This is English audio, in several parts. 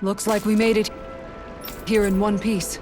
Looks like we made it here in one piece.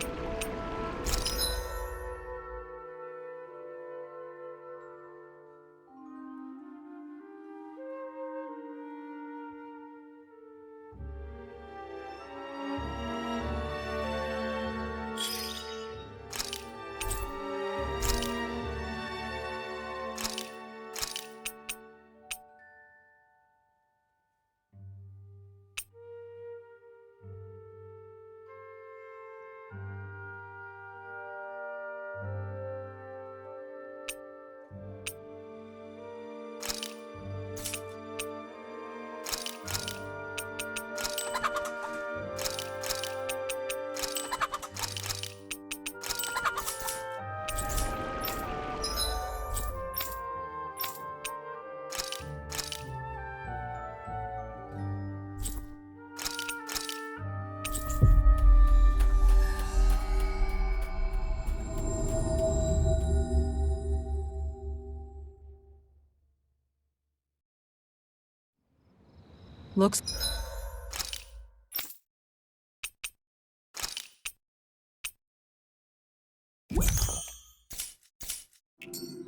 Looks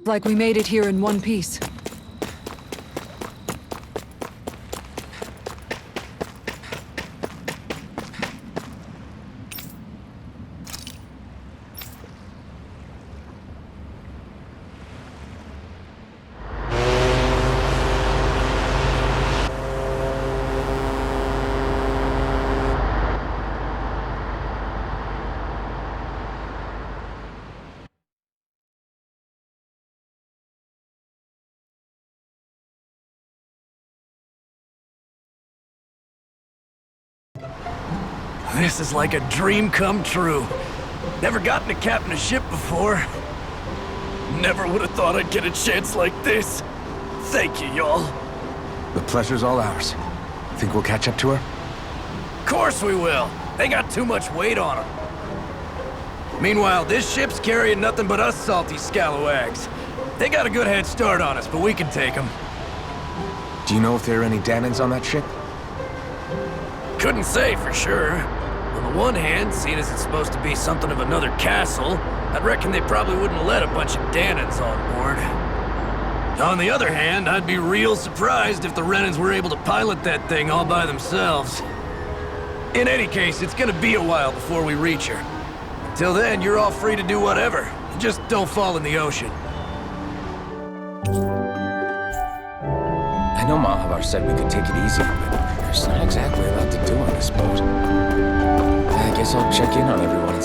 like we made it here in one piece. This is like a dream come true. Never gotten to captain a ship before. Never would have thought I'd get a chance like this. Thank you, y'all. The pleasure's all ours. Think we'll catch up to her? Of course we will. They got too much weight on them. Meanwhile, this ship's carrying nothing but us salty scalawags. They got a good head start on us, but we can take them. Do you know if there are any Danans on that ship? Couldn't say for sure. On the one hand, seeing as it's supposed to be something of another castle, I'd reckon they probably wouldn't let a bunch of Danans on board. On the other hand, I'd be real surprised if the Renans were able to pilot that thing all by themselves. In any case, it's gonna be a while before we reach her. Till then, you're all free to do whatever. Just don't fall in the ocean. I know Mahavar said we could take it easy, but there's not exactly a lot to do on this boat. I guess I'll check in on everyone and...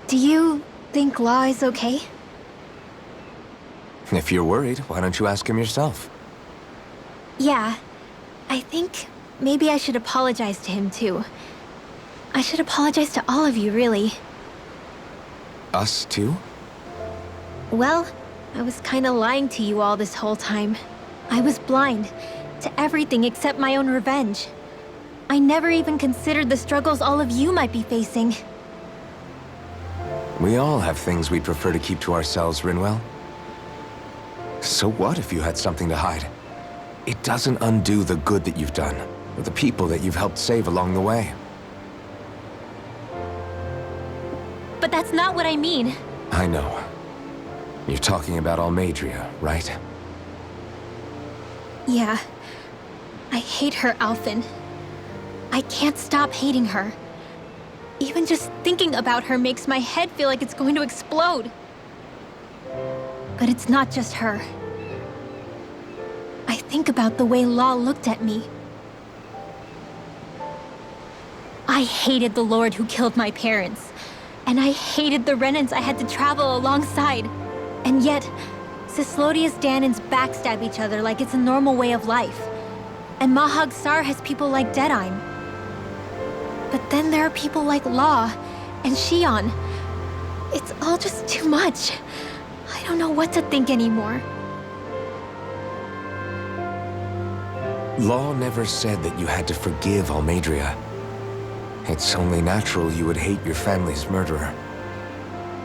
Do you think Law is okay? If you're worried, why don't you ask him yourself? Yeah. I think maybe I should apologize to him too. I should apologize to all of you, really. Us too? Well, I was kinda lying to you all this whole time. I was blind to everything except my own revenge. I never even considered the struggles all of you might be facing. We all have things we'd prefer to keep to ourselves, Rinwell. So what if you had something to hide? It doesn't undo the good that you've done, or the people that you've helped save along the way. But that's not what I mean. I know. You're talking about Almadria, right? Yeah. I hate her, Alphen. I can't stop hating her. Even just thinking about her makes my head feel like it's going to explode. But it's not just her. I think about the way Law looked at me. I hated the Lord who killed my parents. And I hated the Renans I had to travel alongside. And yet, Cislodius Danans backstab each other like it's a normal way of life. And Mahag Sar has people like Deadime. But then there are people like Law and Shion. It's all just too much. I don't know what to think anymore. Law never said that you had to forgive Almadria. It's only natural you would hate your family's murderer.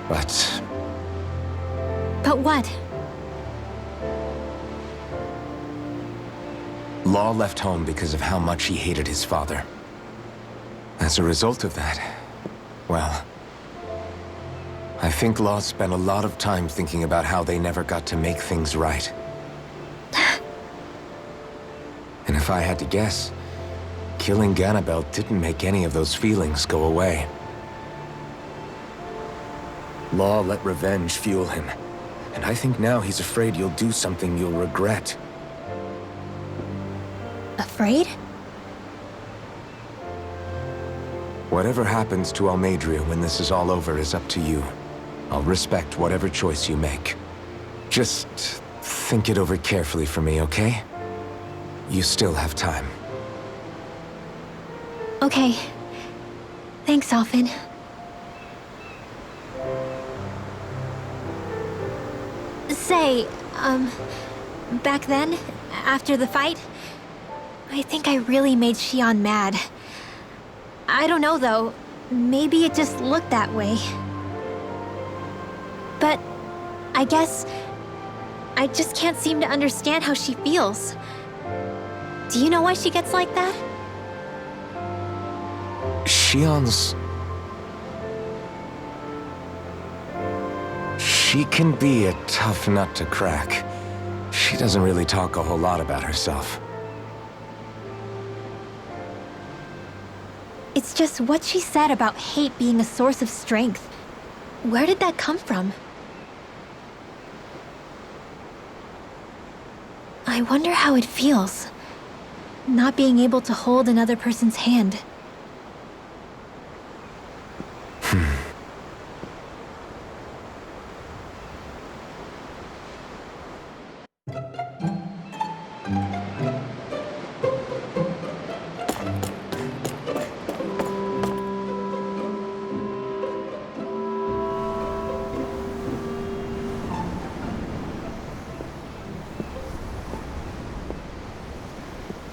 But But what? Law left home because of how much he hated his father. As a result of that, well, I think Law spent a lot of time thinking about how they never got to make things right. And if I had to guess, killing Ganabel didn't make any of those feelings go away. Law let revenge fuel him, and I think now he's afraid you'll do something you'll regret. Afraid? Whatever happens to Almadria when this is all over is up to you. I'll respect whatever choice you make. Just think it over carefully for me, okay? You still have time. Okay. Thanks, Alphen. Say, back then, after the fight, I think I really made Xion mad. I don't know, though. Maybe it just looked that way. But I guess I just can't seem to understand how she feels. Do you know why she gets like that? Xion's... She can be a tough nut to crack. She doesn't really talk a whole lot about herself. It's just what she said about hate being a source of strength. Where did that come from? I wonder how it feels, not being able to hold another person's hand.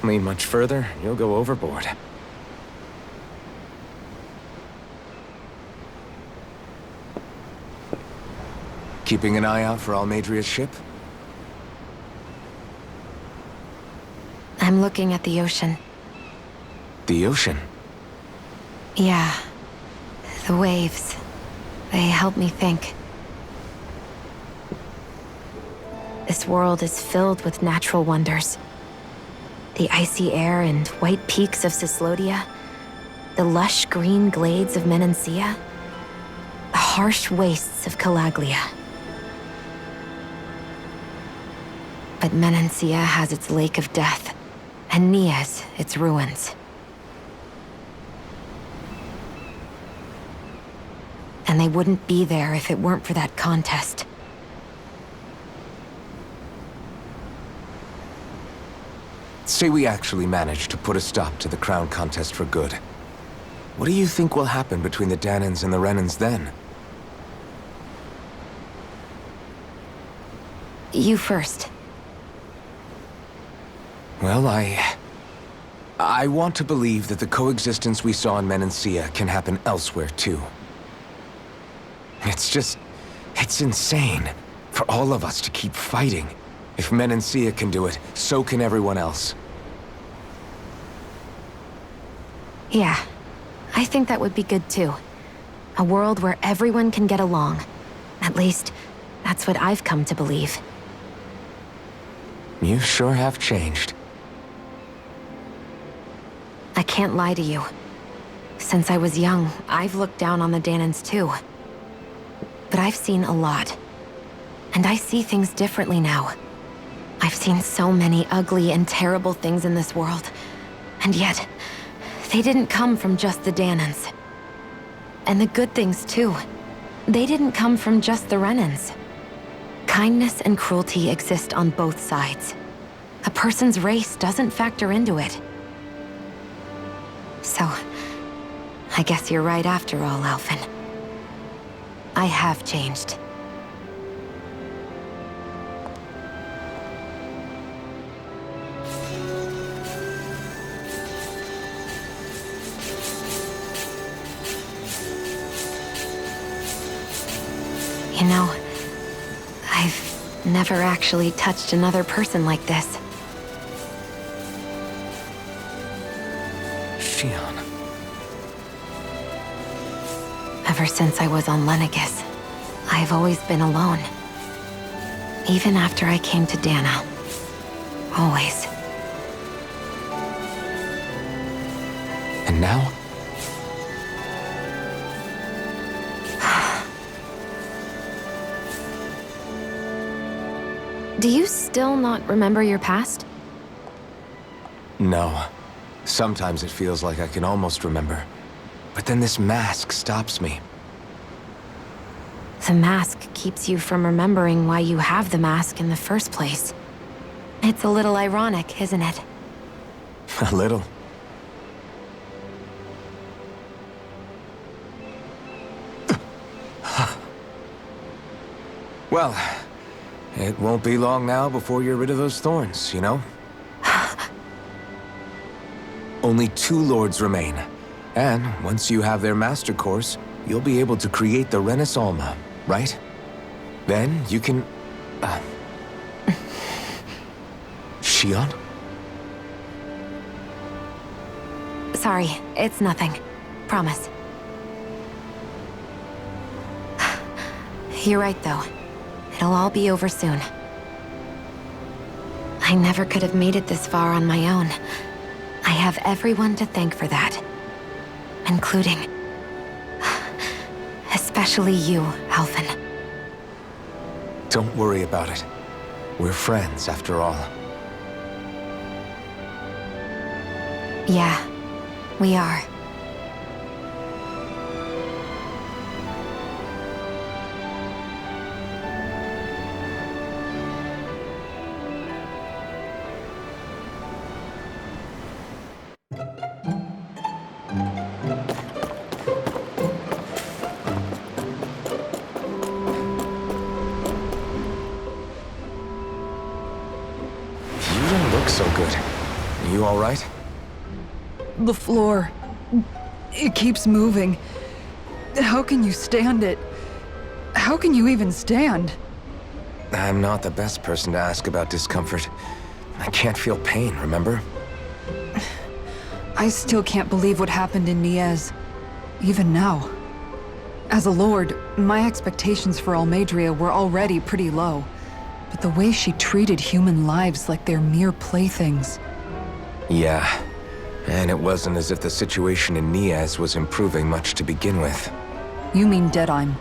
Lean much further, you'll go overboard. Keeping an eye out for Almadria's ship? I'm looking at the ocean. The ocean? Yeah. The waves. They help me think. This world is filled with natural wonders. The icy air and white peaks of Cislodia, the lush green glades of Menancia, the harsh wastes of Calaglia. But Menancia has its lake of death, and Nias its ruins. And they wouldn't be there if it weren't for that contest. Say we actually manage to put a stop to the crown contest for good. What do you think will happen between the Danans and the Renans then? You first. Well, I want to believe that the coexistence we saw in Menancia can happen elsewhere, too. It's insane for all of us to keep fighting. If Menancia can do it, so can everyone else. Yeah, I think that would be good too. A world where everyone can get along. At least, that's what I've come to believe. You sure have changed. I can't lie to you. Since I was young, I've looked down on the Danans too. But I've seen a lot. And I see things differently now. I've seen so many ugly and terrible things in this world. And yet, they didn't come from just the Danans. And the good things too. They didn't come from just the Renans. Kindness and cruelty exist on both sides. A person's race doesn't factor into it. So, I guess you're right after all, Alphen. I have changed. You know, I've never actually touched another person like this. Shion. Ever since I was on Lenegis, I've always been alone. Even after I came to Dana. Always. And now? Do you still not remember your past? No. Sometimes it feels like I can almost remember. But then this mask stops me. The mask keeps you from remembering why you have the mask in the first place. It's a little ironic, isn't it? A little. Well, it won't be long now before you're rid of those thorns, you know? Only 2 lords remain. And once you have their master course, you'll be able to create the Renis Alma, right? Then you can... Shion? Sorry, it's nothing. Promise. You're right, though. It'll all be over soon. I never could have made it this far on my own. I have everyone to thank for that. Including... especially you, Alvin. Don't worry about it. We're friends, after all. Yeah, we are. You don't look so good. You all right? The floor. It keeps moving. How can you stand it? How can you even stand? I'm not the best person to ask about discomfort. I can't feel pain, remember? I still can't believe what happened in Niez. Even now. As a lord, my expectations for Almeidrea were already pretty low. But the way she treated human lives like they're mere playthings. Yeah. And it wasn't as if the situation in Niez was improving much to begin with. You mean Deadheim?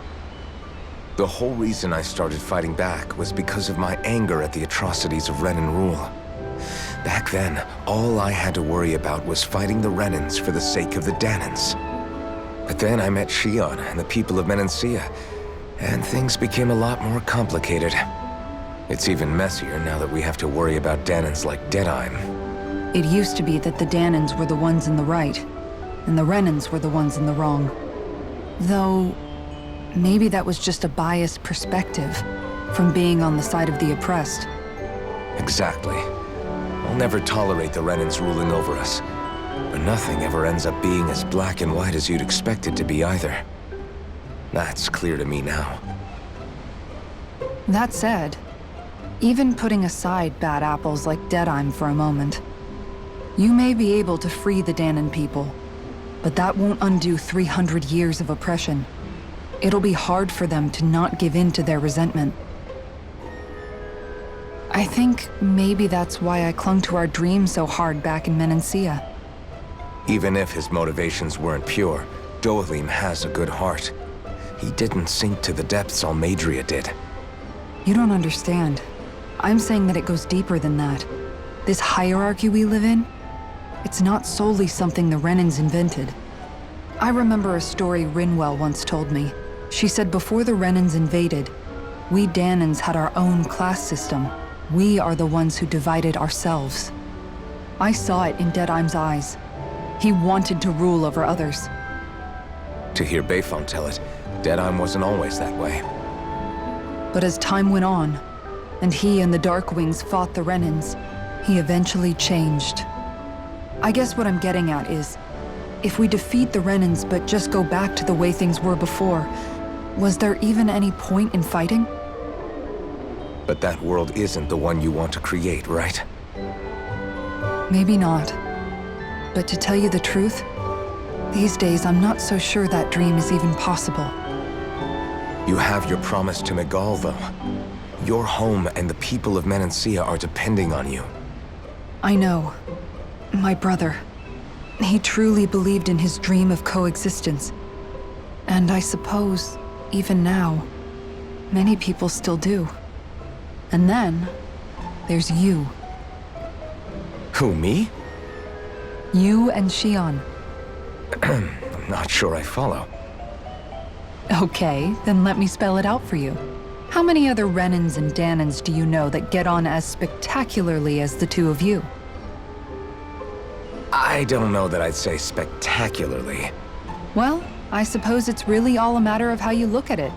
The whole reason I started fighting back was because of my anger at the atrocities of Renan rule. Back then, all I had to worry about was fighting the Renans for the sake of the Danans. But then I met Shion and the people of Menancia, and things became a lot more complicated. It's even messier now that we have to worry about Danans like Deadheim. It used to be that the Danans were the ones in the right, and the Renans were the ones in the wrong. Though, maybe that was just a biased perspective from being on the side of the oppressed. Exactly. I'll never tolerate the Renans ruling over us. But nothing ever ends up being as black and white as you'd expect it to be either. That's clear to me now. That said, even putting aside bad apples like Deadheim for a moment, you may be able to free the Danan people, but that won't undo 300 years of oppression. It'll be hard for them to not give in to their resentment. I think maybe that's why I clung to our dream so hard back in Menancia. Even if his motivations weren't pure, Dohalim has a good heart. He didn't sink to the depths Almeidrea did. You don't understand. I'm saying that it goes deeper than that. This hierarchy we live in, it's not solely something the Renans invented. I remember a story Rinwell once told me. She said before the Renans invaded, we Danans had our own class system. We are the ones who divided ourselves. I saw it in Deadheim's eyes. He wanted to rule over others. To hear Bayfon tell it, Deadheim wasn't always that way. But as time went on, and he and the Darkwings fought the Renans, he eventually changed. I guess what I'm getting at is, if we defeat the Renans but just go back to the way things were before, Was there even any point in fighting? But that world isn't the one you want to create, right? Maybe not. But to tell you the truth, these days I'm not so sure that dream is even possible. You have your promise to Megal, though. Your home and the people of Menancia are depending on you. I know. My brother. He truly believed in his dream of coexistence. And I suppose, even now, many people still do. And then, there's you. Who, me? You and Xion. I'm not sure I follow. Okay, then let me spell it out for you. How many other Renans and Danans do you know that get on as spectacularly as the two of you? I don't know that I'd say spectacularly. Well, I suppose it's really all a matter of how you look at it,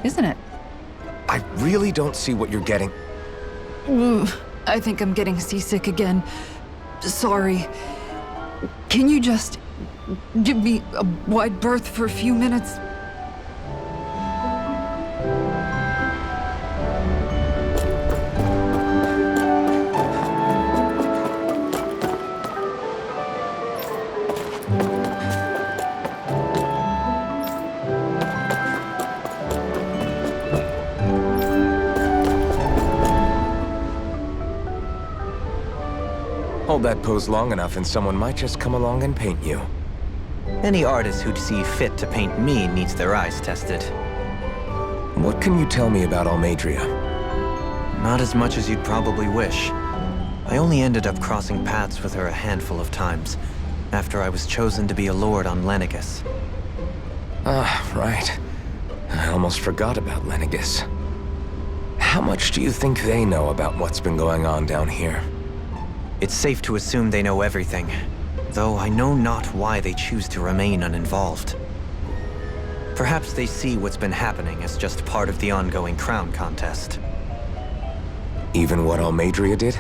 isn't it? I really don't see what you're getting. I think I'm getting seasick again. Sorry. Can you just give me a wide berth for a few minutes? Hold that pose long enough and someone might just come along and paint you. Any artist who'd see fit to paint me needs their eyes tested. What can you tell me about Almeidrea? Not as much as you'd probably wish. I only ended up crossing paths with her a handful of times, after I was chosen to be a lord on Lenegus. Ah, right. I almost forgot about Lenegus. How much do you think they know about what's been going on down here? It's safe to assume they know everything, though I know not why they choose to remain uninvolved. Perhaps they see what's been happening as just part of the ongoing crown contest. Even what Almeidrea did?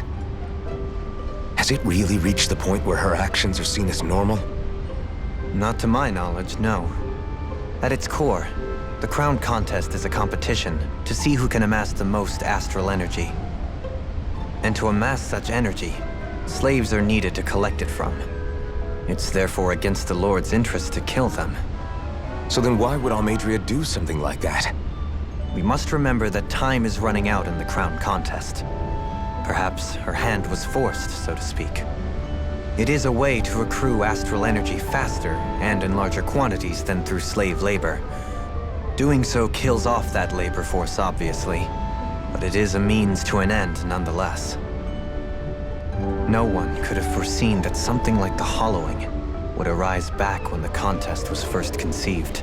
Has it really reached the point where her actions are seen as normal? Not to my knowledge, no. At its core, the crown contest is a competition to see who can amass the most astral energy. And to amass such energy, slaves are needed to collect it from. It's therefore against the Lord's interest to kill them. So then why would Almeidrea do something like that? We must remember that time is running out in the crown contest. Perhaps her hand was forced, so to speak. It is a way to accrue astral energy faster and in larger quantities than through slave labor. Doing so kills off that labor force, obviously, but it is a means to an end nonetheless. No one could have foreseen that something like the Hollowing would arise back when the contest was first conceived.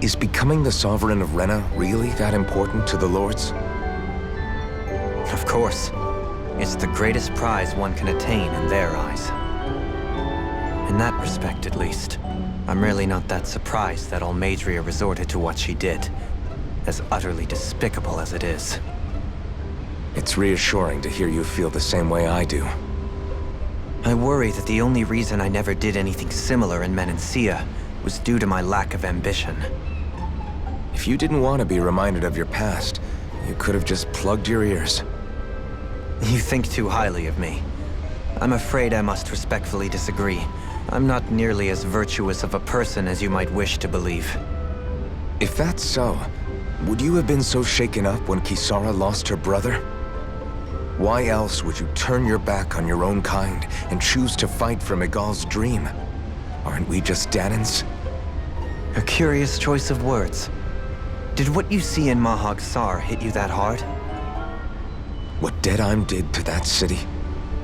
Is becoming the Sovereign of Rena really that important to the Lords? Of course. It's the greatest prize one can attain in their eyes. In that respect, at least, I'm really not that surprised that Almeidrea resorted to what she did, as utterly despicable as it is. It's reassuring to hear you feel the same way I do. I worry that the only reason I never did anything similar in Menancia was due to my lack of ambition. If you didn't want to be reminded of your past, you could have just plugged your ears. You think too highly of me. I'm afraid I must respectfully disagree. I'm not nearly as virtuous of a person as you might wish to believe. If that's so, would you have been so shaken up when Kisara lost her brother? Why else would you turn your back on your own kind and choose to fight for Megal's dream? Aren't we just Danans? A curious choice of words. Did what you see in Mahag Sar hit you that hard? What Deadheim did to that city,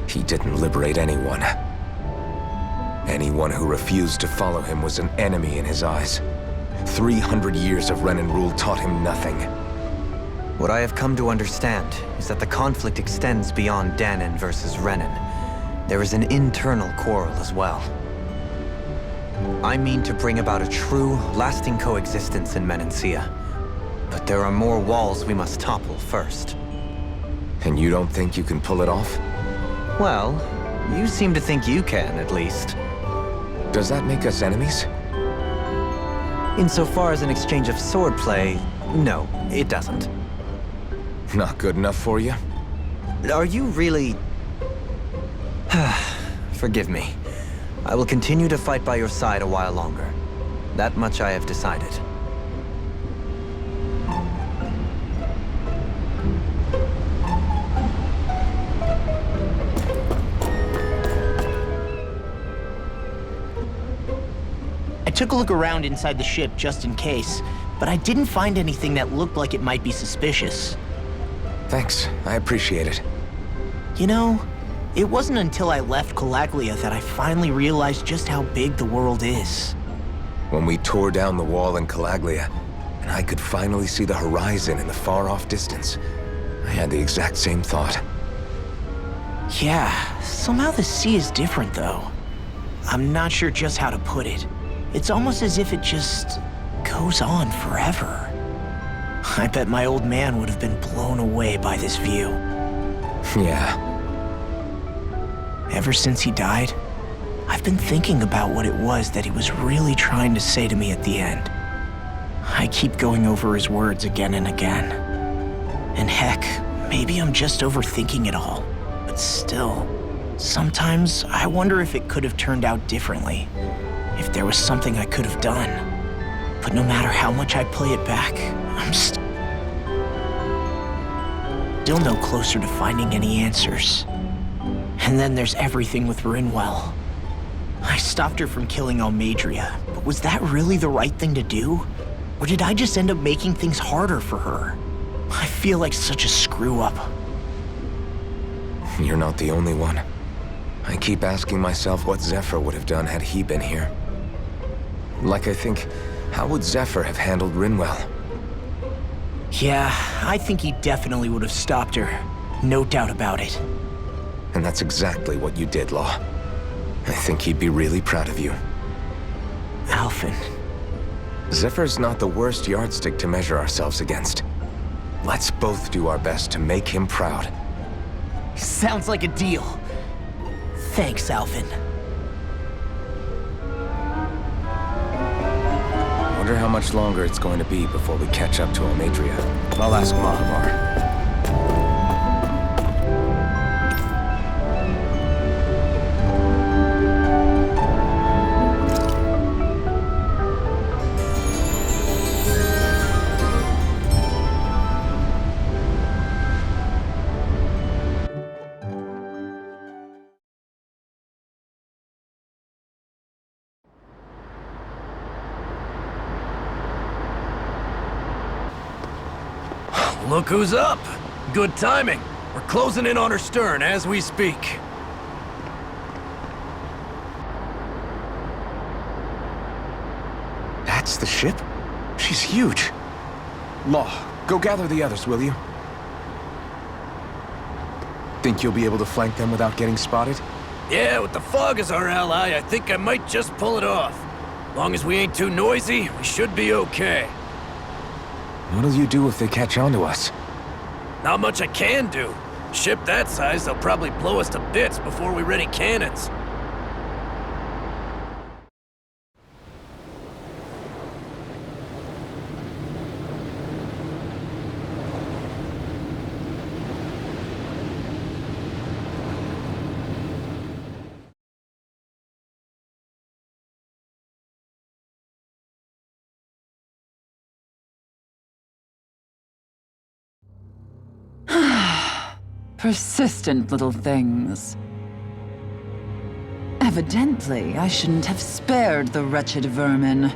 he didn't liberate anyone. Anyone who refused to follow him was an enemy in his eyes. 300 years of Renan rule taught him nothing. What I have come to understand is that the conflict extends beyond Danan versus Renan. There is an internal quarrel as well. I mean to bring about a true, lasting coexistence in Menancia. But there are more walls we must topple first. And you don't think you can pull it off? Well, you seem to think you can, at least. Does that make us enemies? Insofar as an exchange of swordplay, no, it doesn't. Not good enough for you? Are you really... Forgive me. I will continue to fight by your side a while longer. That much I have decided. I took a look around inside the ship just in case, but I didn't find anything that looked like it might be suspicious. Thanks, I appreciate it. You know, it wasn't until I left Calaglia that I finally realized just how big the world is. When we tore down the wall in Calaglia, and I could finally see the horizon in the far-off distance, I had the exact same thought. Yeah, somehow the sea is different though. I'm not sure just how to put it. It's almost as if it just goes on forever. I bet my old man would have been blown away by this view. Yeah. Ever since he died, I've been thinking about what it was that he was really trying to say to me at the end. I keep going over his words again and again. And heck, maybe I'm just overthinking it all. But still, sometimes I wonder if it could have turned out differently. If there was something I could have done. But no matter how much I play it back, I'm still no closer to finding any answers. And then there's everything with Rinwell. I stopped her from killing Almadria, but was that really the right thing to do? Or did I just end up making things harder for her? I feel like such a screw-up. You're not the only one. I keep asking myself what Zephyr would have done had he been here. Like I think, how would Zephyr have handled Rinwell? Yeah, I think he definitely would have stopped her. No doubt about it. And that's exactly what you did, Law. I think he'd be really proud of you. Alphen. Zephyr's not the worst yardstick to measure ourselves against. Let's both do our best to make him proud. Sounds like a deal. Thanks, Alphen. Wonder how much longer it's going to be before we catch up to Almadria. I'll ask Mahavar. Look who's up! Good timing. We're closing in on her stern as we speak. That's the ship? She's huge. Law, go gather the others, will you? Think you'll be able to flank them without getting spotted? Yeah, with the fog as our ally, I think I might just pull it off. Long as we ain't too noisy, we should be okay. What'll you do if they catch on to us? Not much I can do. Ship that size, they'll probably blow us to bits before we ready cannons. Persistent little things. Evidently, I shouldn't have spared the wretched vermin.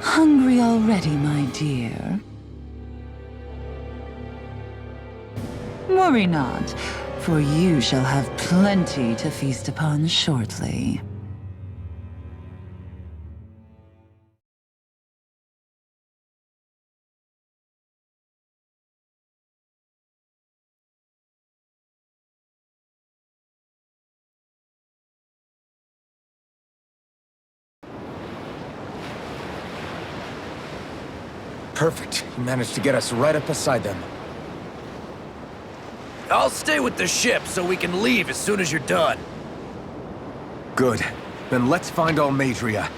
Hungry already, my dear? Worry not, for you shall have plenty to feast upon shortly. Perfect. You managed to get us right up beside them. I'll stay with the ship so we can leave as soon as you're done. Good. Then let's find Almadria.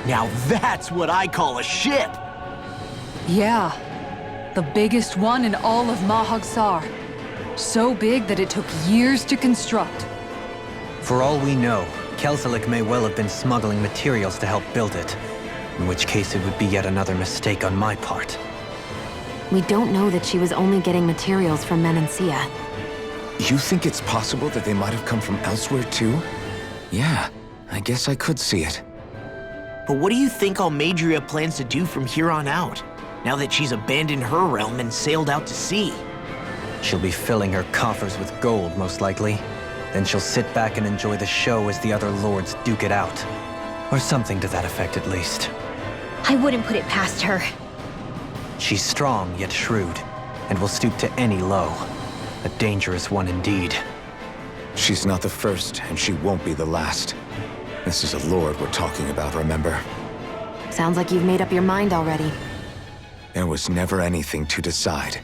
Now that's what I call a ship! Yeah. The biggest one in all of Mahagsar. So big that it took years to construct. For all we know, Kelselik may well have been smuggling materials to help build it. In which case it would be yet another mistake on my part. We don't know that she was only getting materials from Menancia. You think it's possible that they might have come from elsewhere too? Yeah, I guess I could see it. But what do you think Almadria plans to do from here on out, now that she's abandoned her realm and sailed out to sea? She'll be filling her coffers with gold, most likely. Then she'll sit back and enjoy the show as the other lords duke it out. Or something to that effect, at least. I wouldn't put it past her. She's strong, yet shrewd, and will stoop to any low. A dangerous one indeed. She's not the first, and she won't be the last. This is a lord we're talking about, remember? Sounds like you've made up your mind already. There was never anything to decide.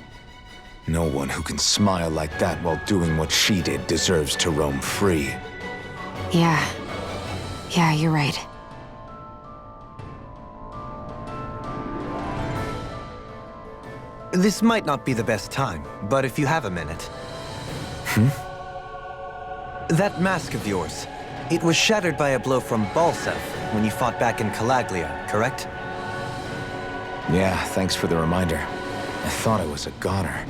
No one who can smile like that while doing what she did deserves to roam free. Yeah, you're right. This might not be the best time, but if you have a minute. That mask of yours, it was shattered by a blow from Balsev when you fought back in Calaglia, correct? Yeah, thanks for the reminder. I thought it was a goner.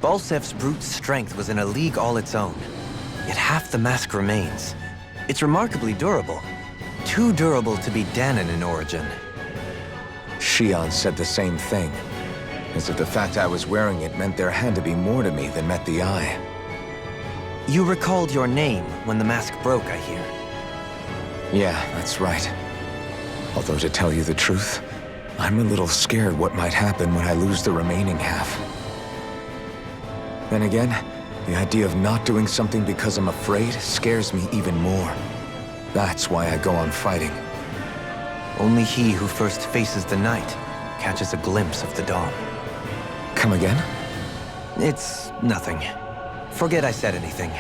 Balsev's brute strength was in a league all its own, yet half the mask remains. It's remarkably durable. Too durable to be Danon in origin. Shion said the same thing. As if the fact I was wearing it meant there had to be more to me than met the eye. You recalled your name when the mask broke, I hear. Yeah, that's right. Although to tell you the truth, I'm a little scared what might happen when I lose the remaining half. Then again, the idea of not doing something because I'm afraid scares me even more. That's why I go on fighting. Only he who first faces the night catches a glimpse of the dawn. Come again? It's nothing. Forget I said anything.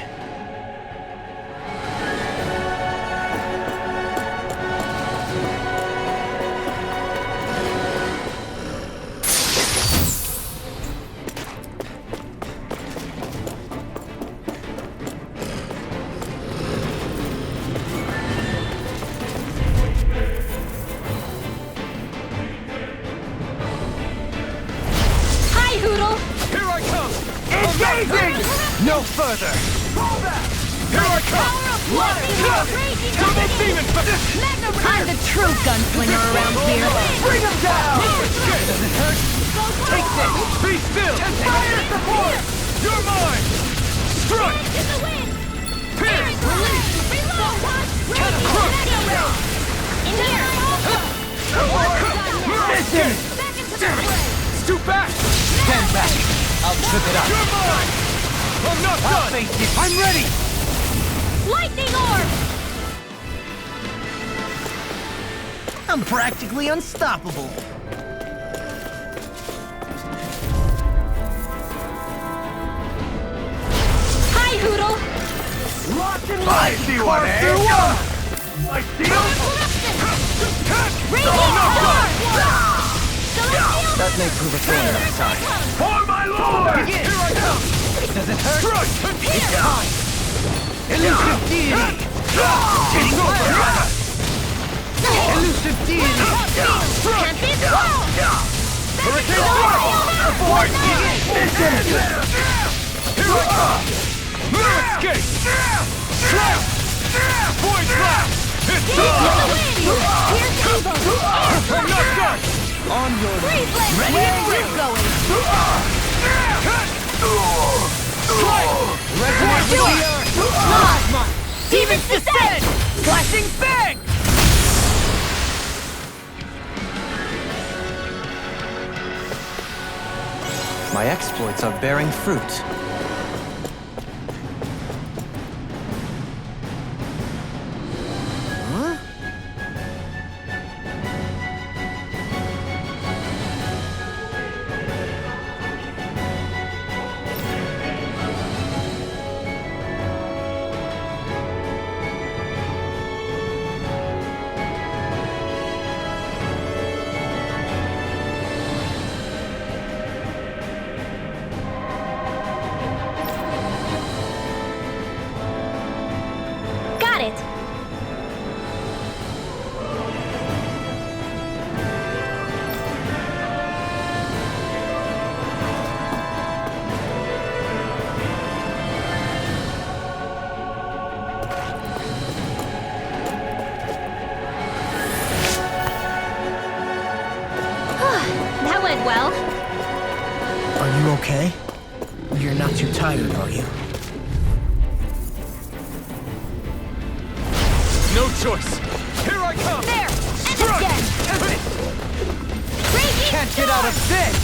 No further! Fall back! Here I come! I'm the true gunslinger around here. Bring him down! Does it hurt? Take this! Be still! Fire support! You're mine! Strike! Pierce! Release! Mission! Stoop back! Stand back! I'll trip it up. You're mine! I'm not done! Face it. I'm ready! Lightning orb! I'm practically unstoppable. Hi, Hoodle! Lock and load! I see one, eh? I see him! That may prove a thorn in our side. For my lord! Here I come! Does it hurt? Strike! It's time! Elusive deity! Getting over! Elusive deity! Strike! Demons descend! Flashing fang! My exploits are bearing fruit. Got it! That went well. Are you okay? You're not too tired, are you? No choice. Here I come. There! And Strike! again! Raging Can't get out of this!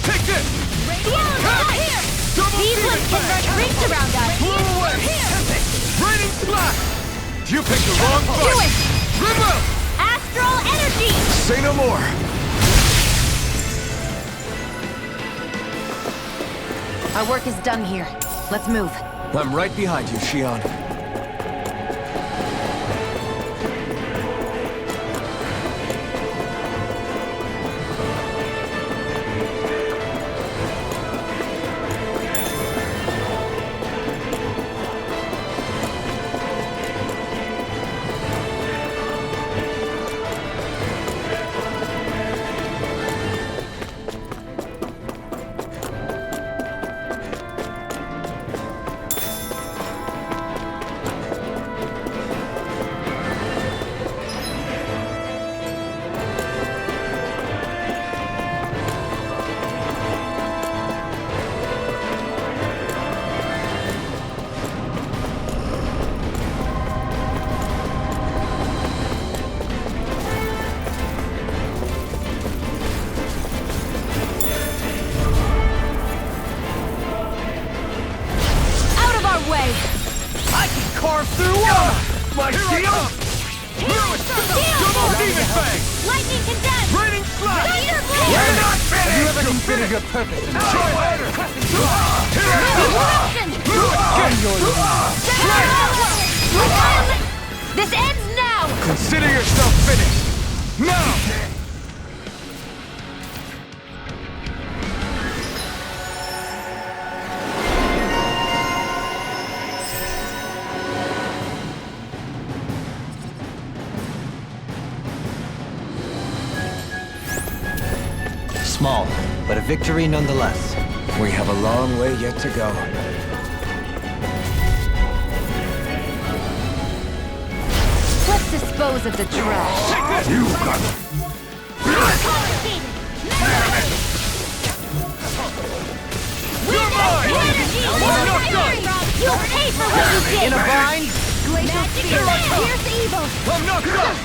Take this! Radiant shot here! Double These demon ones can fang! run rings around us! Blow away! Raining slash! You picked the wrong fight! Do it! Remove! Astral energy! Say no more! Our work is done here. Let's move. I'm right behind you, Shion. Carve through one! My shield! Double demon fang! Lightning condemned! Raining slash! Thunder blade! We're not finished! Have you ever considered your purpose in life? Try later! Eruption! This ends now! Consider yourself finished! Now! Small, but a victory nonetheless. We have a long way yet to go. Let's dispose of the trash. You got it! You're mine! You'll pay for what you did! In a bind? Magic here's evil! I'm not done!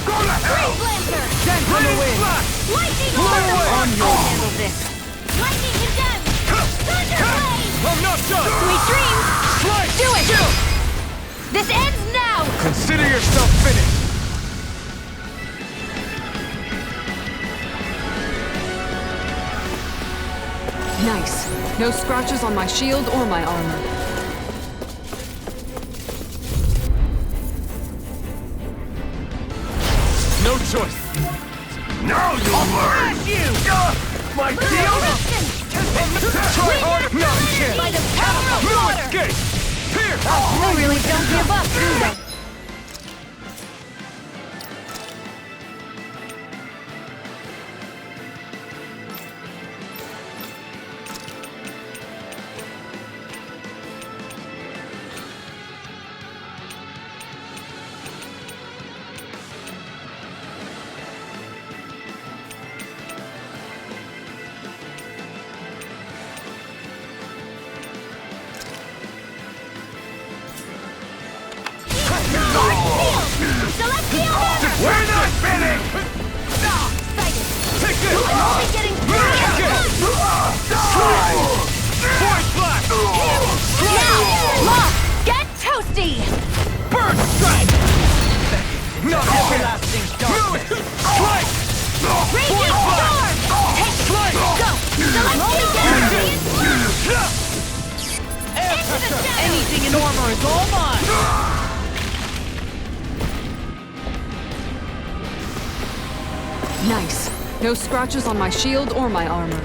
Freeze Lancer! Dent on the wind! Lightning Blow orb! away! I'll handle this. Lightning condemned! Thunder blade! I'm not done! Sweet dreams! Slice! Do it! This ends now! Consider yourself finished! Nice. No scratches on my shield or my armor. No choice! Now you'll learn! My shield! Try harder! No chance! By the power of No water! escape! Here! They really don't give up, do they? Anything in armor is all mine! Nice. No scratches on my shield or my armor.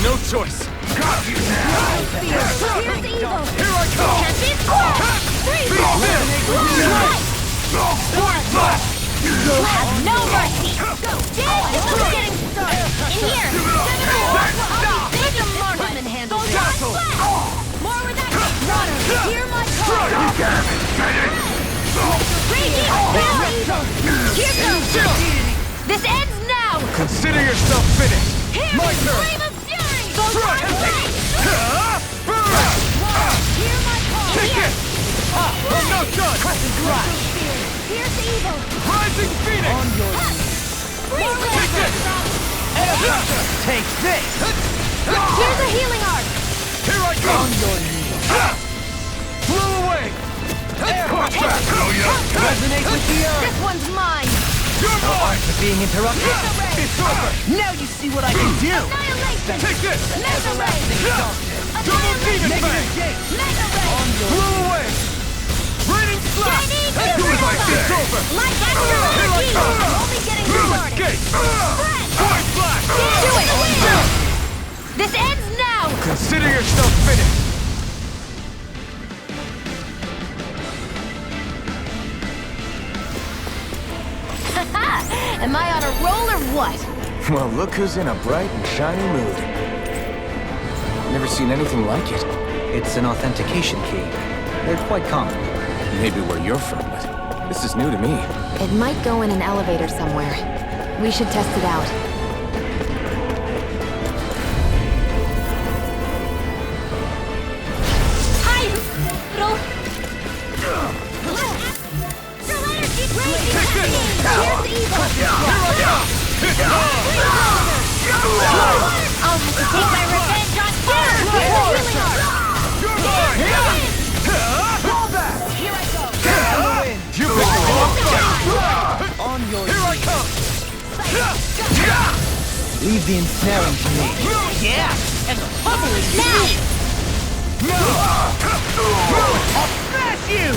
No choice. Got you now. Here's evil! Here I come. Can't be square! Freeze! You'll have no mercy! Dead! This is getting started! In here! I'll be big and marksman handle this! More with that! Water! Hear my call! Raging! Here goes! This ends now! Consider yourself finished. Here! My turn. Flame of fury! Goes my way! Hear my call! Kick it! I'm not done! Here's evil! Rising Phoenix! On your Kick it! Take this! Here's a healing arc! Here I go! On your knees! Blow away! Resonate with the earth! This one's mine! You're mine! Being interrupted? It's over! Now you see what I can do! Annihilation! Take this! Mega ray! Double demon Negative fang! gate! Mega ray! Blow away! Raining slash! Gaining Do it like this! It's over! Like extra energy! Only getting started! Escape! Spread! Point flash! Do it! This ends now! Consider yourself finished! Am I on a roll or what? Well, look who's in a bright and shiny mood. Never seen anything like it. It's an authentication key. They're quite common. Maybe where you're from, but this is new to me. It might go in an elevator somewhere. We should test it out. Hi! Little... Astral energy raging happening! Here's evil! I'll have to take my revenge on fire! Here's a healing arc! Fall back! Here I go! You On your Here I come! Leave the ensnaring to me. Yeah! And the bubbling Now! I'll smash you!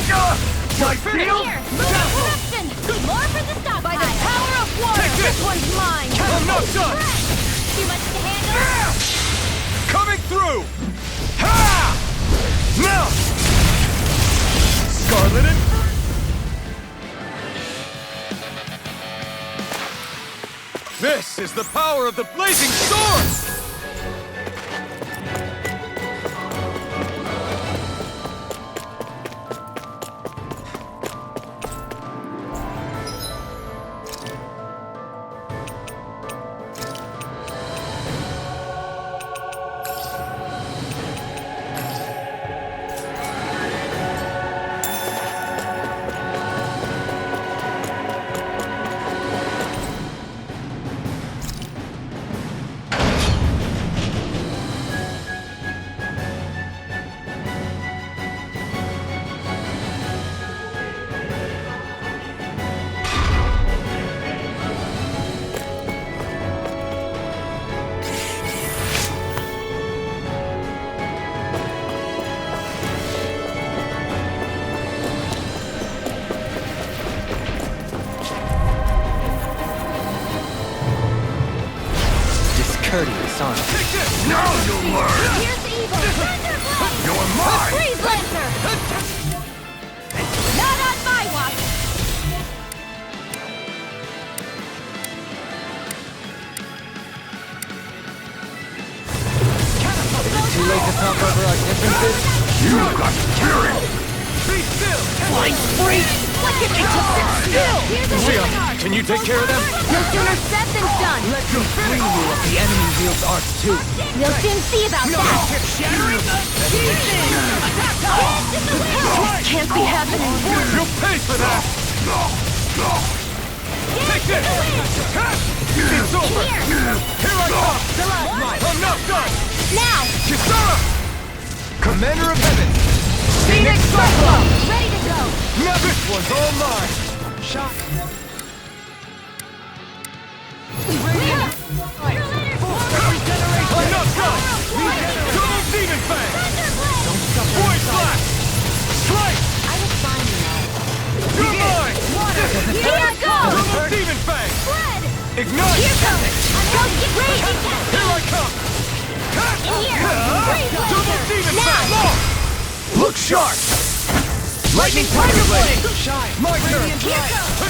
My Here! field! Move corruption! More for the stockpile! By the power of water! Take this! This one's mine! I'm not done! Too much to handle? Coming through! Ha! Now! Scarlet and... This is the power of the blazing sword! Discourteous, aren't you? Take this! Now you'll learn! Here's evil! Thunderblade! You're mine! Freeze Lancer! Not on my watch! Too late to talk over our differences? You got fury! Be still! Flying spree! What if they just sit still? Leon, can you take care of them? No sooner said than done. Let me free you if the enemy wields arts too. We'll soon see about that. Shattering the pieces! Attack time! This can't be happening. You'll pay for that! Take this! It's over! Here I come! I'm not done! Now! Kisara! Commander of Heaven! Phoenix Cyclone! Ready to go! Now this one's all mine! Shot. I'm not done! Double Demon Fang! Void Blast! Strike! I was fine, you know. You're mine! Here go! Double Demon Fang! Blood! Ignite! Here comes! Don't get raging Here I come! in here! Double Demon Now! Fang! Look sharp! Lightning Tiger Blade! Shine! My turn! Here goes!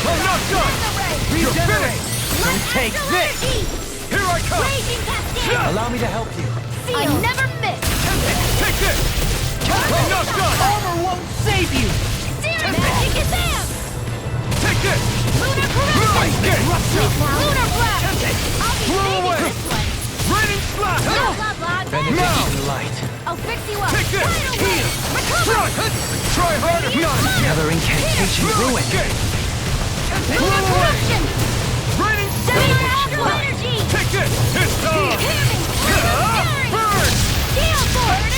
I'm not done! You're finished! Don't take this! Here I come! Raging cascade! Allow me to help you. I never miss! Take this! I'm not done! Armor won't save you! Magic is Sam! Take this! Lunar Ice correction! Gate! Lunar blast! I'll be Blow saving away! this one! Raining Slash! Blah, blah, blah. Benediction light. I'll fix you up! Take this! Right away! Recover! Try harder! Another incantation ruin. Escape! Lunar correction! Raining Sending Slash! astral energy! Take this! It's time! Burn! Gale force!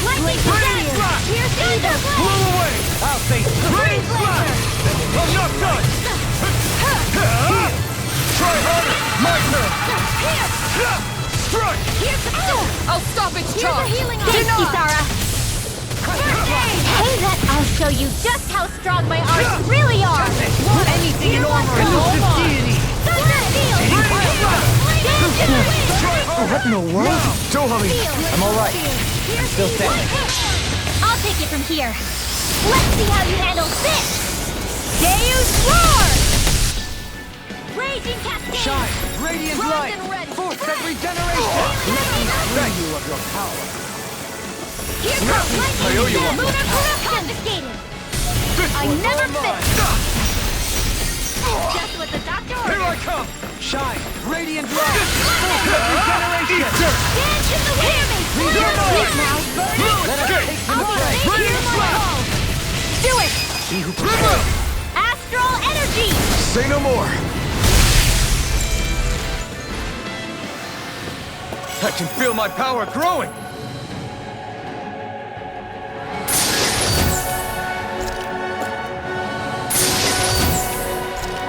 Lightning Raining barrier! Slash! Here's Thunder Blow blade! away! I'll face Raining Slash! I'm not done! Try harder! My turn! Strike! I'll stop its charge! Thanks, Kisara! Hey, that I'll show you just how strong my arms really are! anything in armor is all Thunder mine. Field! Dance in the wind! What in the world? Tohami! I'm alright. I'm still standing. I'll take it from here. Let's see how you handle this! Deus Roar! Raging Cascade! Shine! Radiant Bronze light! and red. Force and regeneration! Thank you of your power. Here comes I owe you one. Lunar correction! Confiscated! I never miss! Just what the doctor Here ordered! I come! Shine! Radiant light! Force and regeneration! Dance in the wind! Sleep now! Let us take some I'll prey. be here my home! Do it! He who prepares. Astral energy! Say no more! I can feel my power growing!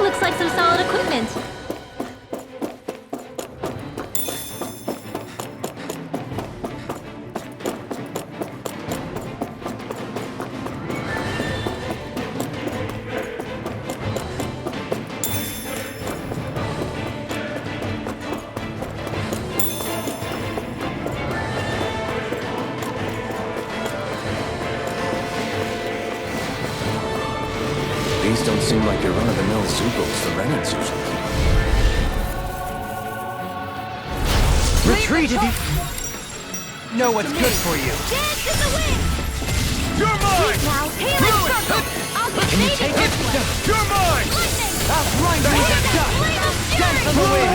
Looks like some solid equipment. These don't seem like your run-of-the-mill Zugos the Renans usually keep. Retreat if you know what's good for you. Dance in the wind! You're mine! Now, healing circle! I'll be Can you saving take it? this one! You're mine! Lightning! I'll grind you to dust! Dance on the wind!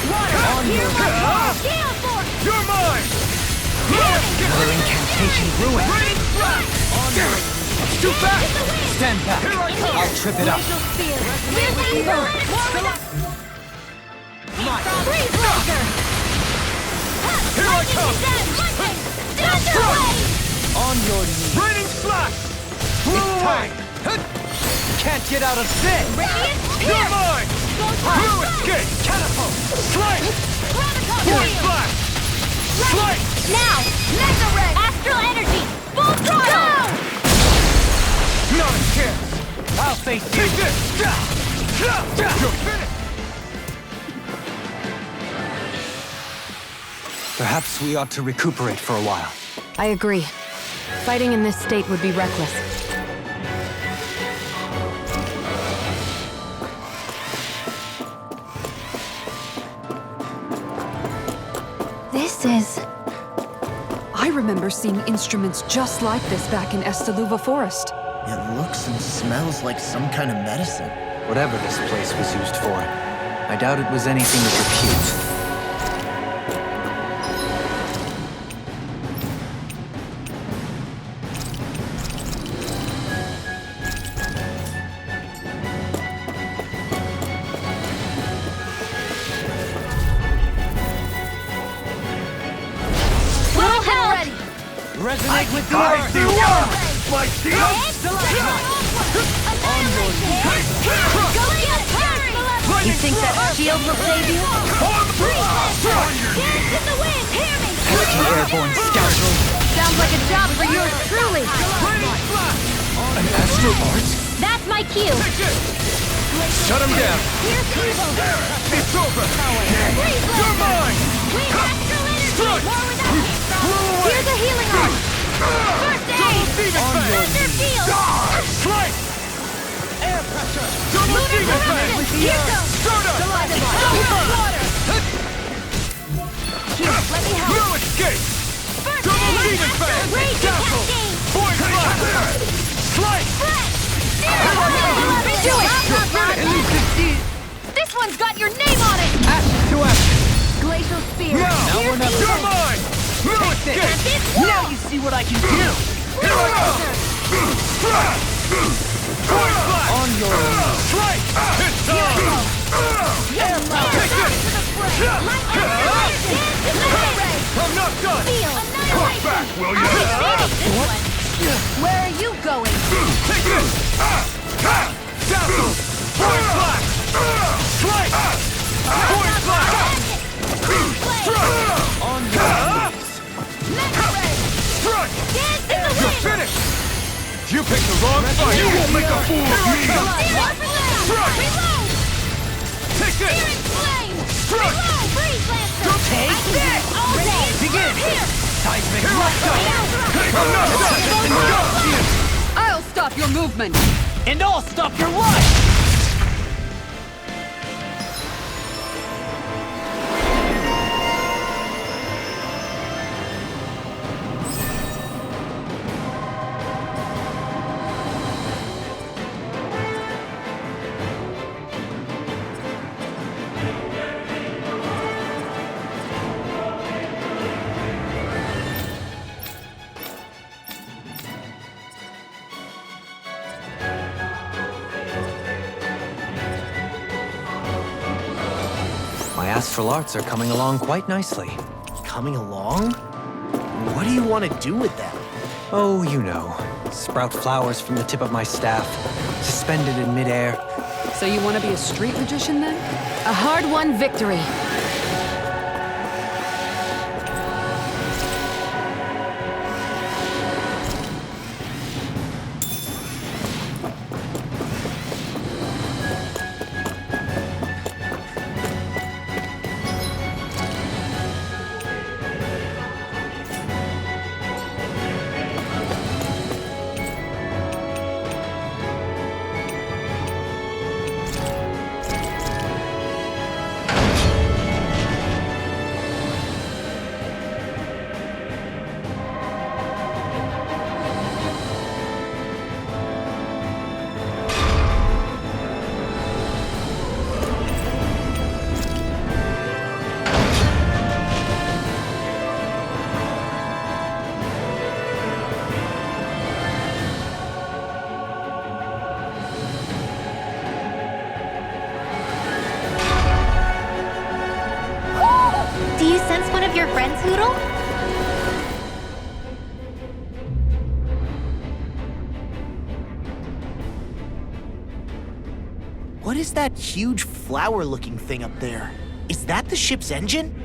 Water on your head! Gale force! You're mine! Another incantation ruin! Too fast! Stand back! Here I come! I'll trip it up! Here's Angel! Freeze laser! Here I come! Lightning! Thunder wave! On your knees! Raining Slash! Blow It's away! time! Can't get out of this! Radiant You're pierce! mine! Blue escape! Catapult! Slice! Chronicles Void field! Flash! Slice! Now! Mega red! Astral energy! Full throttle! Not a chance! I'll face you! Take this! You're finished! Perhaps we ought to recuperate for a while. I agree. Fighting in this state would be reckless. This is... I remember seeing instruments just like this back in Estaluva Forest. It looks and smells like some kind of medicine. Whatever this place was used for, I doubt it was anything of repute. Resonate with the earth! My shield! You think that shield will save you? You airborne scoundrel! Sounds like a job for yours truly. An astral art? That's my cue. Shut him down! It's over! You're mine! Here's a healing art. First aid. Thunder field. Slice! Air pressure! Double Lunar demon Covenant. fang! Here goes. Soda! Water. Here, let me help. No escape! First Double aid. demon fang! Rage Castle! cascade. Void blast! Slice! Do it. This one's got your name on it. Ash to ash! Glacial spear. Now Here's we're not... evil. You're mine! No escape! Now you see what I can do! Here I go. Void blast! On your own! Slice! It's on! Air power. I'm not done! Come back, will you? Where are you going? Take this! Dazzle! Void blast! Slice! Void blast! Strike! On your Strike! You're finished! You picked the wrong fight! You won't make a fool of me! Strike! Take this! Strike! Take this! Begin! Seismic I'm not done! I'll stop your movement! And I'll stop your life! My astral arts are coming along quite nicely. Coming along? What do you want to do with them? Oh, you know. Sprout flowers from the tip of my staff, suspended in midair. So you want to be a street magician then? A hard-won victory. Do you sense one of your friends, Hoodle? What is that huge flower-looking thing up there? Is that the ship's engine?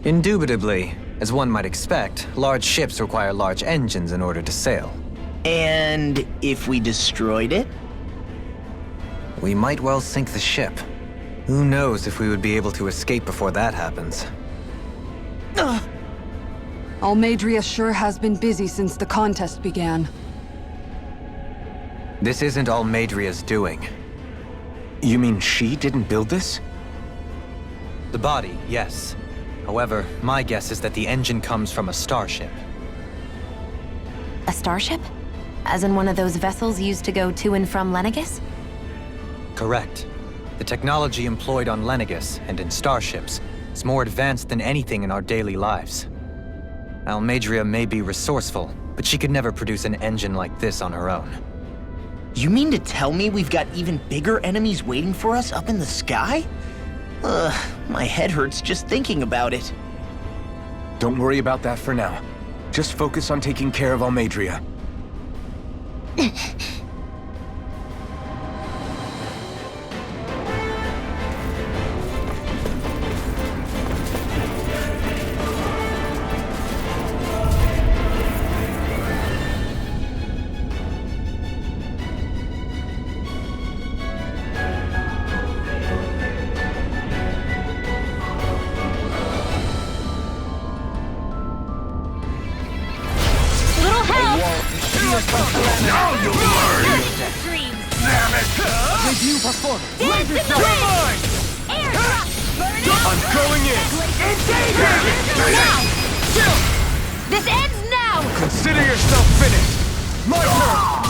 Indubitably. As one might expect, large ships require large engines in order to sail. And if we destroyed it? We might well sink the ship. Who knows if we would be able to escape before that happens. Almadria sure has been busy since the contest began. This isn't Almadria's doing. You mean she didn't build this? The body, yes. However, my guess is that the engine comes from a starship. A starship? As in one of those vessels used to go to and from Lenegus? Correct. The technology employed on Lenegus and in starships is more advanced than anything in our daily lives. Almadria may be resourceful, but she could never produce an engine like this on her own. You mean to tell me we've got even bigger enemies waiting for us up in the sky? My head hurts just thinking about it. Don't worry about that for now. Just focus on taking care of Almadria. Now you'll learn! Damn it! Review performance! Dance in the wind! Air drop! I'm going in! Now! This ends now! Consider yourself finished! My turn!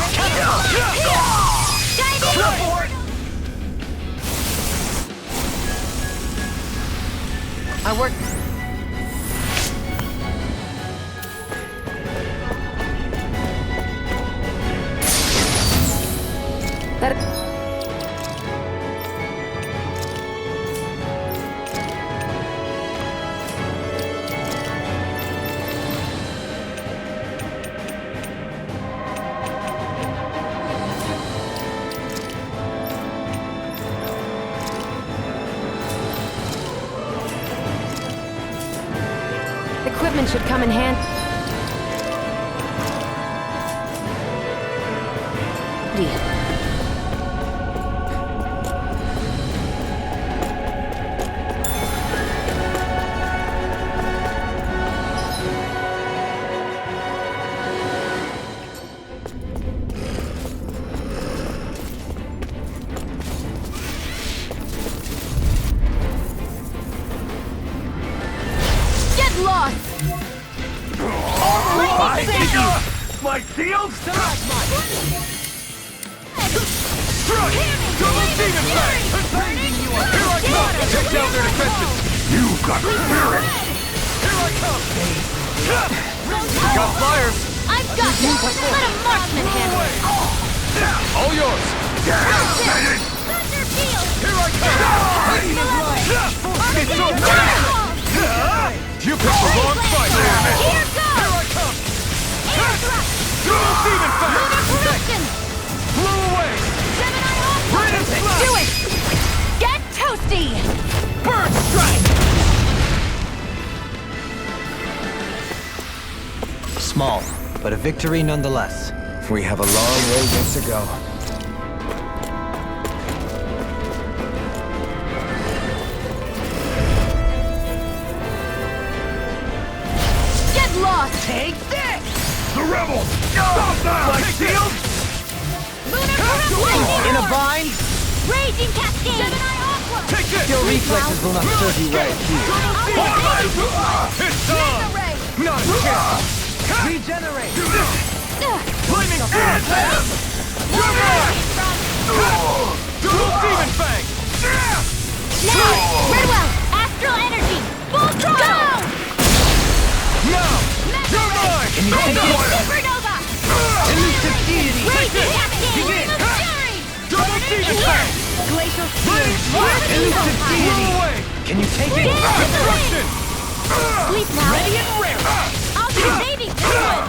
Dive in! I work. Equipment should come in handy. Get lost! My shield! Strike! Double demon blast! Here I come! Take down their defenses! You've got spirit! Here I come! Got flyers! I've got this! Let a marksman handle it! All yours! Thunder field! Here I come! It's over! You picked the wrong fight! Here goes! Here I come! Air thrust! Double demon Lunar fast! corruption! Blew away! Gemini Alpha! Radiant slash! Do it! Get toasty! Bird strike! Small, but a victory nonetheless. We have a long way yet to go. Get lost! Take this! The rebels! Stop now! My shield! Lunar corruption! In a bind? Raging cascade! Gemini Aqua! Take this! Your reflexes will not serve you well here. It's on! Not a chance! Regenerate! Flaming Sand! You're right! Double demon fang! Now! Redwell! Astral energy! Full throttle! Now! You're mine! Supernova! Elusive deity! Raging cascade! Fury! Double demon fang! Glacial Flaming slash! Elusive Blow deity! away! Can you take it? Destruction! Sleep now! Ready and rare! I'll be baby fluid!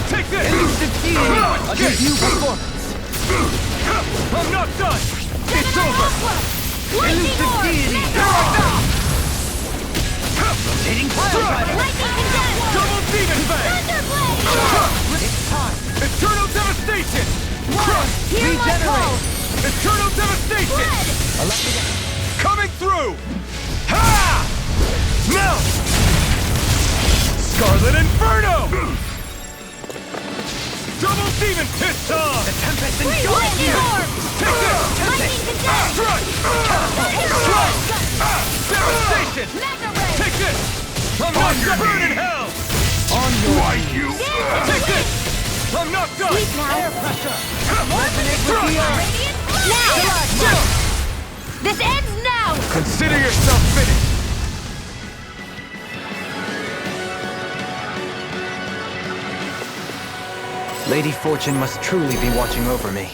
Take this! Elusive deity! A review performance! I'm not done! It's over! Elusive deity! Rotating pile driver! Lightning condensed! Double demon fang! Thunderblade! It's time! Eternal devastation! Hear my call! Eternal devastation! Allow me to... Coming through! Ha! Now! Scarlet Inferno! Double demon pissed on! The Tempest and Lightning orb! Take this! Lightning condensed! Strike! Strike! Devastation! Mega ray! Take this! I'm on your burn in hell! On your... You! Take this! I'm not done! Sleep now. Air pressure! Resonate with the earth. Now! This ends now! Consider yourself finished! Lady Fortune must truly be watching over me.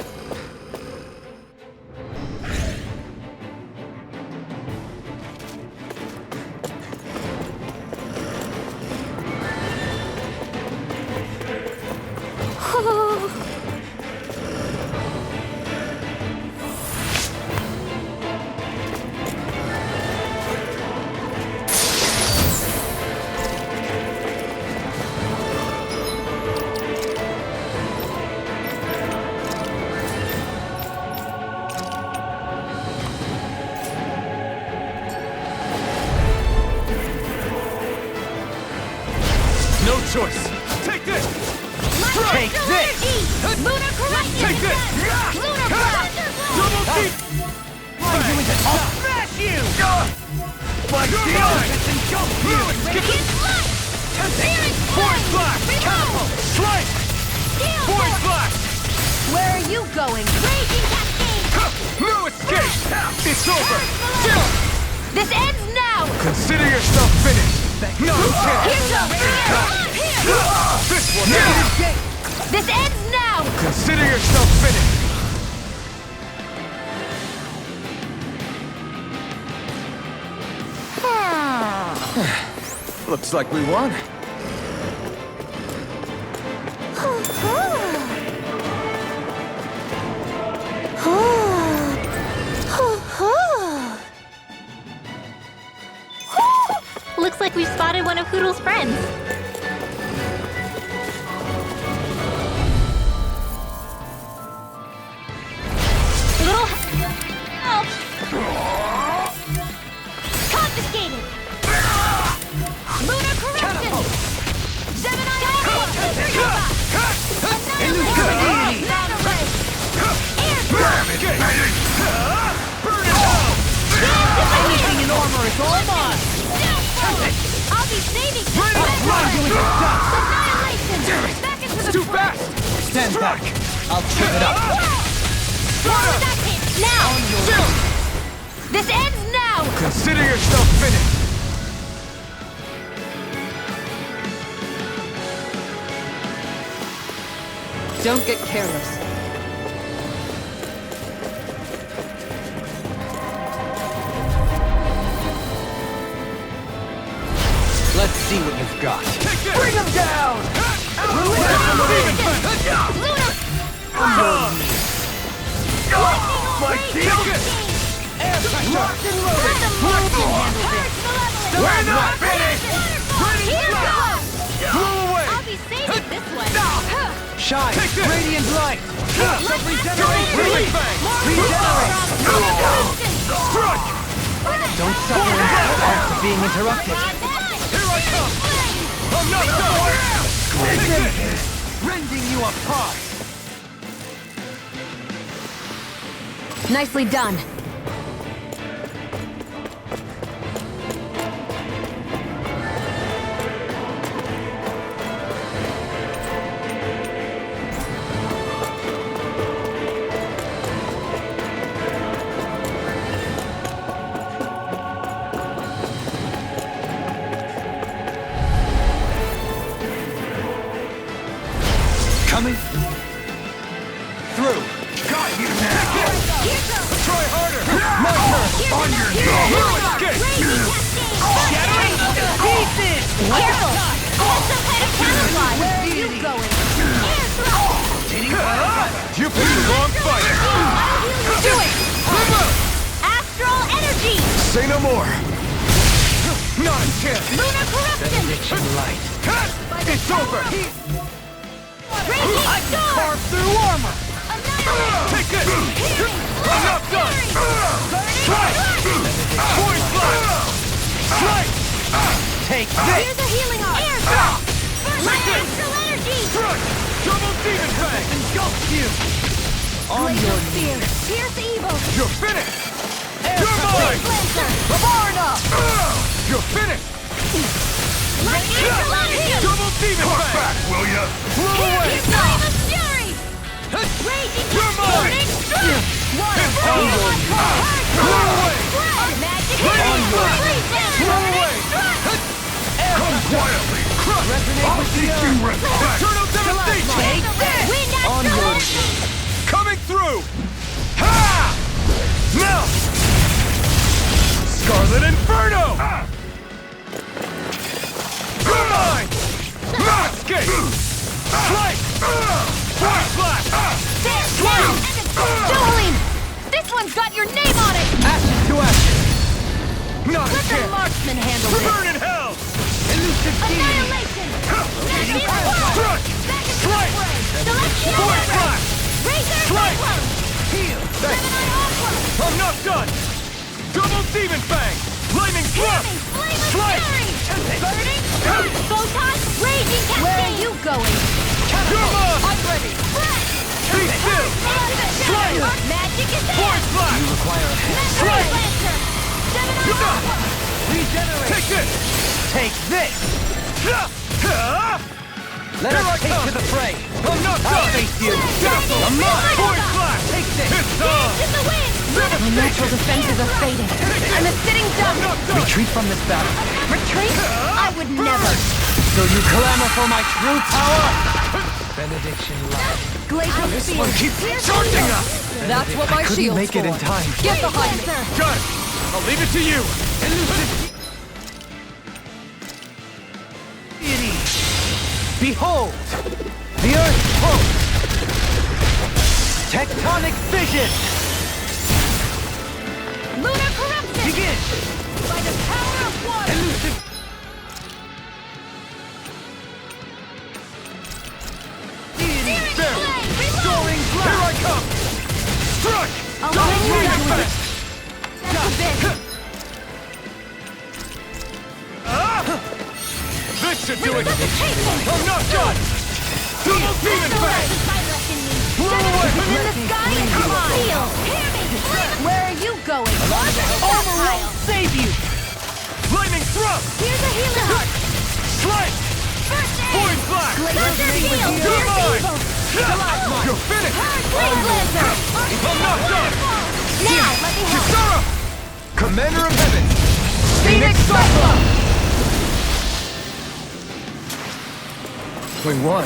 No choice! Take this! Take this! Lunar correction! Take this! Lunar blast! Double deep! I'll smash you! Like the eyes! Engulf you! Radiant light! Spirit Force flame! blast! Reload! Slice! Steel Void force! blast! Where are you going? Raging cascade! No escape! It's over! This ends now! Consider yourself finished! No chance! Here goes! Here! This one! This ends now! Consider yourself finished! Looks like we won. Looks like we've spotted one of Hoodle's friends. Little help! Confiscated! Lunar correction! Gemini Anything in armor is all mine! I'll be saving you! Annihilation! Back into the Too fast! Stand back! I'll trip it up! Now! This ends now! Consider yourself finished! Don't get careless. Let's see what you've got. Bring him down! My deal! Air pressure! Locked and loaded! We're not finished! Blow away! I'll be saving this one! Shine! Take this! Radiant light! Regenerate! Regenerate! Strike! Don't suffer in the after being interrupted. Here I come! I'm not done! Take this! Rending you apart! Nicely done. Coming through. Got you now! Try harder! My turn! On your knees! No escape! Shattering to pieces! Careful! That's some kind of camouflage! Where are you going? You picked the wrong fight! Do it! Astral energy! Say no more! Not a chance! Lunar corruption! Benediction light. It's over! Radiant storm! Carve through armor! Take this! I'm not done! Strike! Void blast! Strike! Take Here's this! a healing arm! Air drop! Light astral energy! Strike! Double demon fang! Engulf you! On your Spear! Pierce evil! You're finished! You're mine! Lancer! Babarna! You're finished! Light astral energy! Double demon back, will ya? Blow away! Flame of fury! Raging burning strike! Water breath! Blow away! Magic Onward! freeze! Blow away! Come quietly! I'll teach you respect! Eternal devastation! Take this! Wind Onward! Coming through! Ha! Now! Scarlet Inferno! You're mine! Matscape! Slice! Force Blast! Down! Jolene! This one's got your name on it! Ashes to ashes! Not Let a the chance! marksman handle this! Burn in hell! Elusive Annihilation! Magnet Sword! Back into the fray! Celestial Force Blast! Razor Slice! Cyclone! Heal! Gemini Aqua! I'm not done! Double Demon Fang! Lightning Thrust! Jamming Flame of Slice! Fury! Burning! Photon! Raging Cascade! Where are you going? You're mine! I'm ready! Flash! Be still! Slice! Magic is there! Force Blast! Slice! Lancer! Gemini You got Aqua! Regenerate! Take this! Take this! Let Here us I take come! to the fray! I'm not done! face you! Castle! I'm not! Force Blast! Take this! It's on! In the wind! My natural defenses are fading. I'm a sitting duck. I'm not done! Retreat from this battle. Retreat? I would never. So you clamor for my true power? Benediction light. Glacial This field. one keeps charging us! That's what my Couldn't shield's make it in for. time. Get behind me. Got it! I'll leave it to you! Behold! The Earth pulse! Tectonic vision! Lunar corruption! Begin! By the power of water! Elusive! Deity Searing Barrel! flame! Reload! Soaring blast! Here I come! Strike! I'll Double bring you Demon back. Fang! That's a bit. This should do it! Resuscitation! I'm not done! Double Demon Fang! Blow away! In the sky and come on! Heal! Hear me! Where are you going? Armor will save you! Lightning Thrust! Here's a healing heart! Slice! First aid! Void Blast! Thunder heal! You're Here's mine! evil! You're finished! Flame Lancer! I'm not done! Now, let me help! Kisara! Commander of Heaven! Phoenix Cyclone! We won.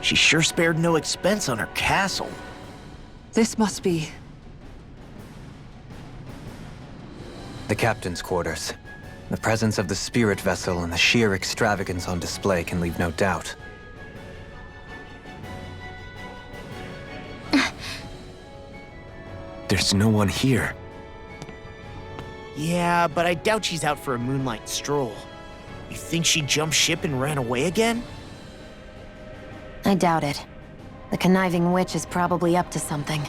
She sure spared no expense on her castle. This must be... The captain's quarters. The presence of the spirit vessel and the sheer extravagance on display can leave no doubt. There's no one here. Yeah, but I doubt she's out for a moonlight stroll. You think she jumped ship and ran away again? I doubt it. The conniving witch is probably up to something.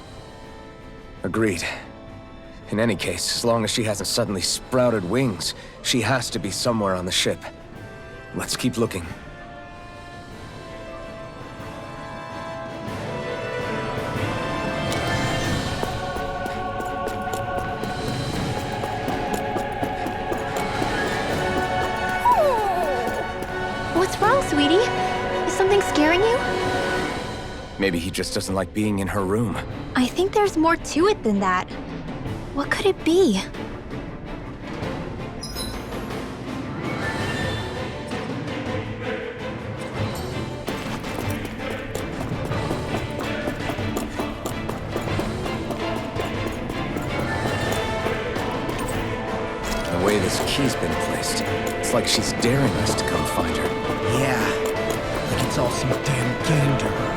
Agreed. In any case, as long as she hasn't suddenly sprouted wings, she has to be somewhere on the ship. Let's keep looking. What's wrong, sweetie? Is something scaring you? Maybe he just doesn't like being in her room. I think there's more to it than that. What could it be? The way this key's been placed, it's like she's daring us to come find her. Yeah, like it's all some damn game to her.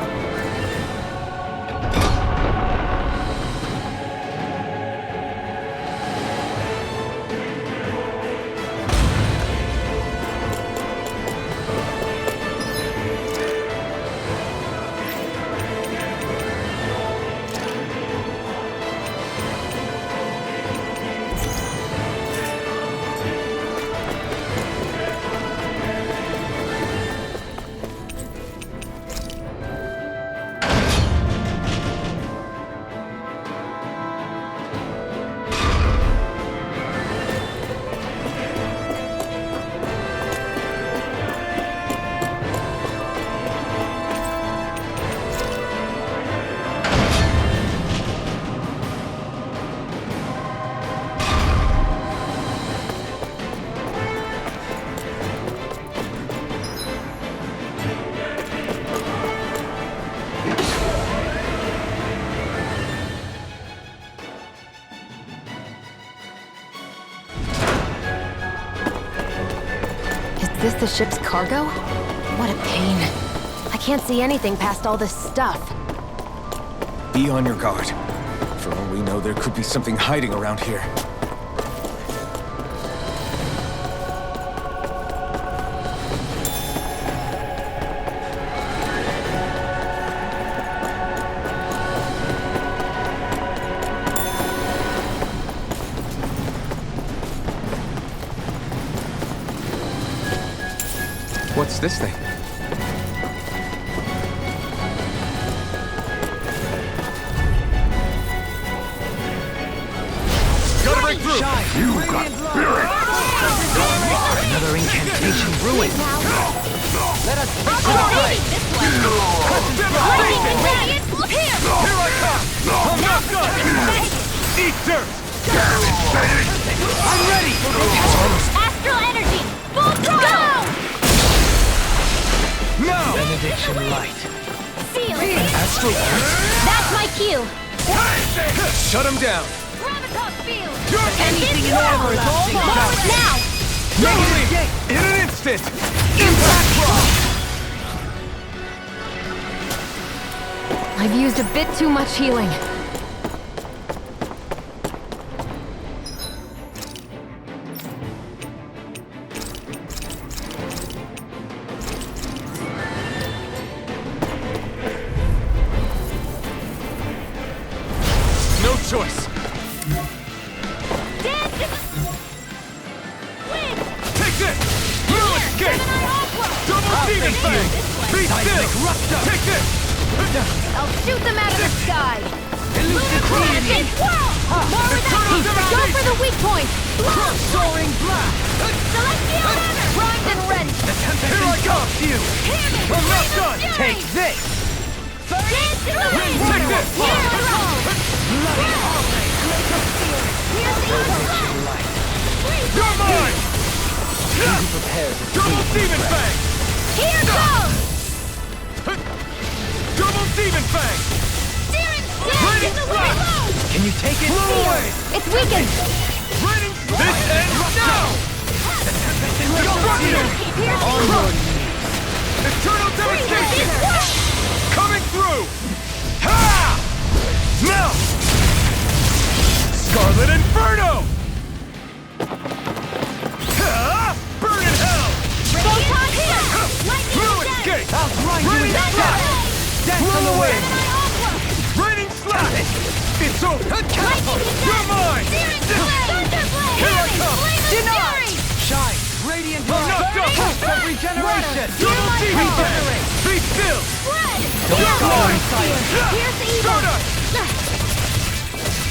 this the ship's cargo? What a pain. I can't see anything past all this stuff. Be on your guard. For all we know, there could be something hiding around here. What's this thing? Gotta break through! You got spirit! Another incantation ruined. Let us fix it Here I come! I'm not done! Eat dirt! I'm ready! Astral energy! Full throttle! Now! Benediction light. Seal! Astral That's my cue! Shut him down! Gravitas field! Anything in order is all Now! In an instant! Impact rock! I've used a bit too much healing. No choice! Take this! No escape! Double demon fang! Be still! Take this! I'll shoot them out of the sky! Elucidation! Whirl! More of that heat! Go for the weak point! Soaring blast! Celestial hammer! Grind and rend! Here I come! You! I'm not done! Take this! Dance in the wind! Take this! Here I go! Bloody always! Here's the evil light. You're mine! Easy prepared. Double demon fang! Here goes! Double demon fang! Dance in the wind! Can you take it? Blow away! It's weakened! Raining this ends now! Destruction! On your knees. Eternal devastation! Coming through! Ha! Now! Scarlet Inferno! Ha! Burn in hell! Photon here! No escape! I'll grind you Raining into slap! dust! Death on the Blow away! wind! Raining slap! It's over! You're mine! Here I come! Denied! Shine! Radiant I'm not light! done! Hope of regeneration! Double demon fang! Regenerate! Be still! Don't go inside! Here's the evil! Stardust!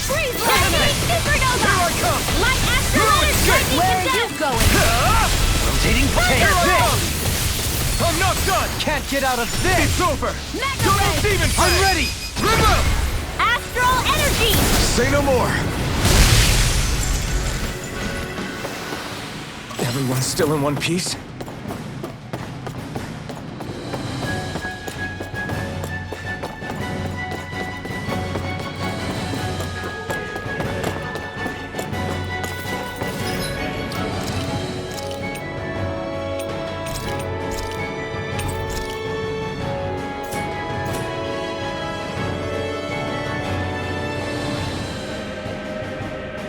Freeze blast! Supernova! Here I come! Light astral No energy! escape! Where are you going? Ha! Rotating Here I tail! come! I'm not done! Can't get out of this! It's over! Mega Double ray! demon fang! I'm ready! Remove! Astral energy! Say no more! Everyone's still in one piece?